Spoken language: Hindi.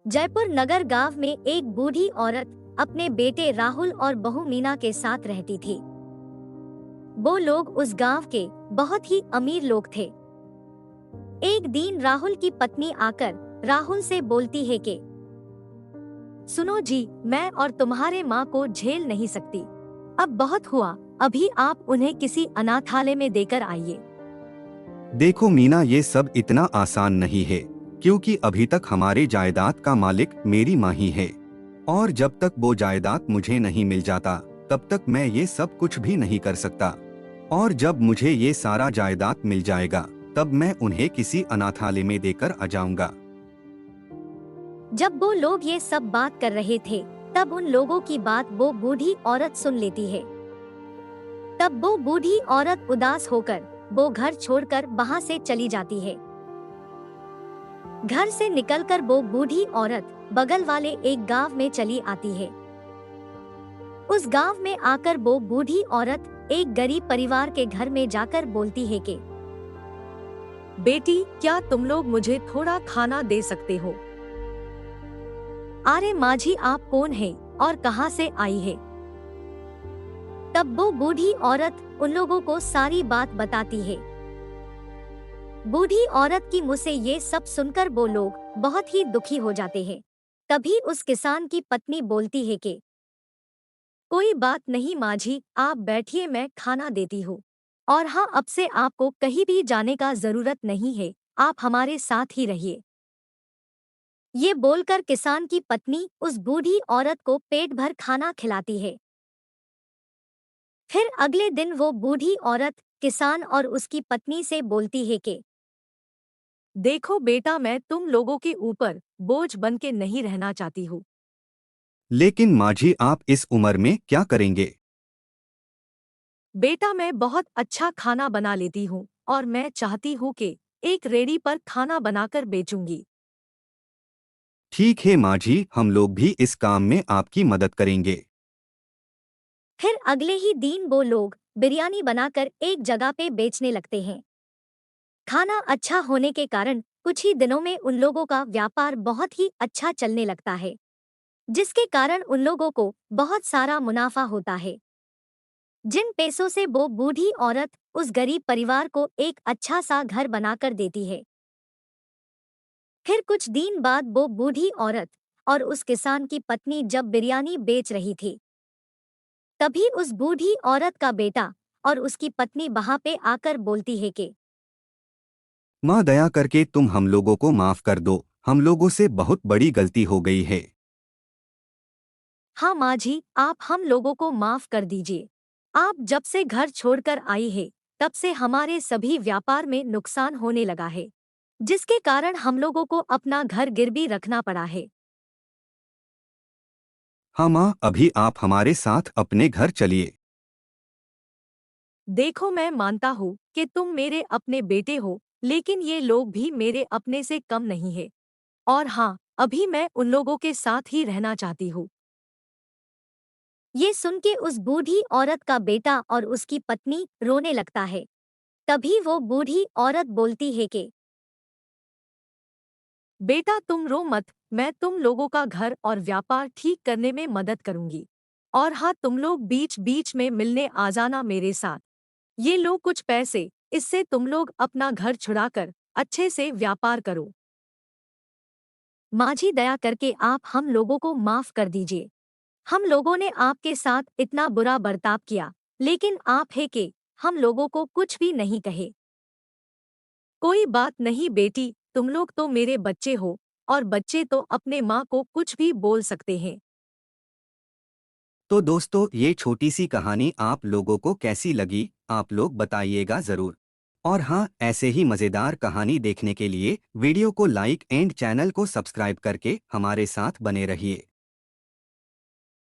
जयपुर नगर गांव में एक बूढ़ी औरत अपने बेटे राहुल और बहू मीना के साथ रहती थी। वो लोग उस गांव के बहुत ही अमीर लोग थे। एक दिन राहुल की पत्नी आकर राहुल से बोलती है कि सुनो जी, मैं और तुम्हारे माँ को झेल नहीं सकती। अब बहुत हुआ, अभी आप उन्हें किसी अनाथालय में देकर आइए। देखो मीना, ये सब इतना आसान नहीं है, क्योंकि अभी तक हमारे जायदाद का मालिक मेरी माँ ही है, और जब तक वो जायदाद मुझे नहीं मिल जाता तब तक मैं ये सब कुछ भी नहीं कर सकता। और जब मुझे ये सारा जायदाद मिल जाएगा तब मैं उन्हें किसी अनाथालय में देकर आ जाऊंगा। जब वो लोग ये सब बात कर रहे थे तब उन लोगों की बात वो बूढ़ी औरत सुन लेती है। तब वो बूढ़ी औरत उदास होकर वो घर छोड़कर वहाँ से चली जाती है। घर से निकलकर वो बूढ़ी औरत बगल वाले एक गांव में चली आती है। उस गांव में आकर वो बूढ़ी औरत एक गरीब परिवार के घर में जाकर बोलती है कि बेटी, क्या तुम लोग मुझे थोड़ा खाना दे सकते हो? अरे माँ जी, आप कौन है और कहाँ से आई है? तब वो बूढ़ी औरत उन लोगों को सारी बात बताती है। बूढ़ी औरत की मुँह से ये सब सुनकर वो लोग बहुत ही दुखी हो जाते हैं। तभी उस किसान की पत्नी बोलती है कि कोई बात नहीं माँ जी, आप बैठिए, मैं खाना देती हूँ। और हाँ, अब से आपको कहीं भी जाने का जरूरत नहीं है, आप हमारे साथ ही रहिए। ये बोलकर किसान की पत्नी उस बूढ़ी औरत को पेट भर खाना खिलाती है। फिर अगले दिन वो बूढ़ी औरत किसान और उसकी पत्नी से बोलती है कि देखो बेटा, मैं तुम लोगों के ऊपर बोझ बन के नहीं रहना चाहती हूँ। लेकिन माँ जी, आप इस उम्र में क्या करेंगे? बेटा, मैं बहुत अच्छा खाना बना लेती हूँ और मैं चाहती हूँ कि एक रेहड़ी पर खाना बनाकर बेचूंगी। ठीक है माँ जी, हम लोग भी इस काम में आपकी मदद करेंगे। फिर अगले ही दिन वो लोग बिरयानी बनाकर एक जगह पे बेचने लगते हैं। खाना अच्छा होने के कारण कुछ ही दिनों में उन लोगों का व्यापार बहुत ही अच्छा चलने लगता है, जिसके कारण उन लोगों को बहुत सारा मुनाफा होता है, जिन पैसों से वो बूढ़ी औरत उस गरीब परिवार को एक अच्छा सा घर बनाकर देती है। फिर कुछ दिन बाद वो बूढ़ी औरत और उस किसान की पत्नी जब बिरयानी बेच रही थी, तभी उस बूढ़ी औरत का बेटा और उसकी पत्नी वहां पे आकर बोलती है कि माँ, दया करके तुम हम लोगों को माफ कर दो, हम लोगों से बहुत बड़ी गलती हो गई है। हाँ माँ जी, आप हम लोगों को माफ कर दीजिए। आप जब से घर छोड़कर आई है तब से हमारे सभी व्यापार में नुकसान होने लगा है, जिसके कारण हम लोगों को अपना घर गिरवी रखना पड़ा है। हाँ माँ, अभी आप हमारे साथ अपने घर चलिए। देखो, मैं मानता हूँ कि तुम मेरे अपने बेटे हो, लेकिन ये लोग भी मेरे अपने से कम नहीं है। और हाँ, अभी मैं उन लोगों के साथ ही रहना चाहती हूँ। ये सुन के उस बूढ़ी औरत का बेटा और उसकी पत्नी रोने लगता है। तभी वो बूढ़ी औरत बोलती है कि बेटा, तुम रो मत, मैं तुम लोगों का घर और व्यापार ठीक करने में मदद करूंगी। और हाँ, तुम लोग बीच बीच में मिलने आ जाना मेरे साथ। ये लो कुछ पैसे, इससे तुम लोग अपना घर छुड़ाकर अच्छे से व्यापार करो। माँ जी, दया करके आप हम लोगों को माफ कर दीजिए। हम लोगों ने आपके साथ इतना बुरा बर्ताव किया, लेकिन आप है कि हम लोगों को कुछ भी नहीं कहे। कोई बात नहीं बेटी, तुम लोग तो मेरे बच्चे हो, और बच्चे तो अपने माँ को कुछ भी बोल सकते हैं। तो दोस्तों, ये छोटी सी कहानी आप लोगों को कैसी लगी, आप लोग बताइएगा ज़रूर। और हाँ, ऐसे ही मज़ेदार कहानी देखने के लिए वीडियो को लाइक एंड चैनल को सब्सक्राइब करके हमारे साथ बने रहिए।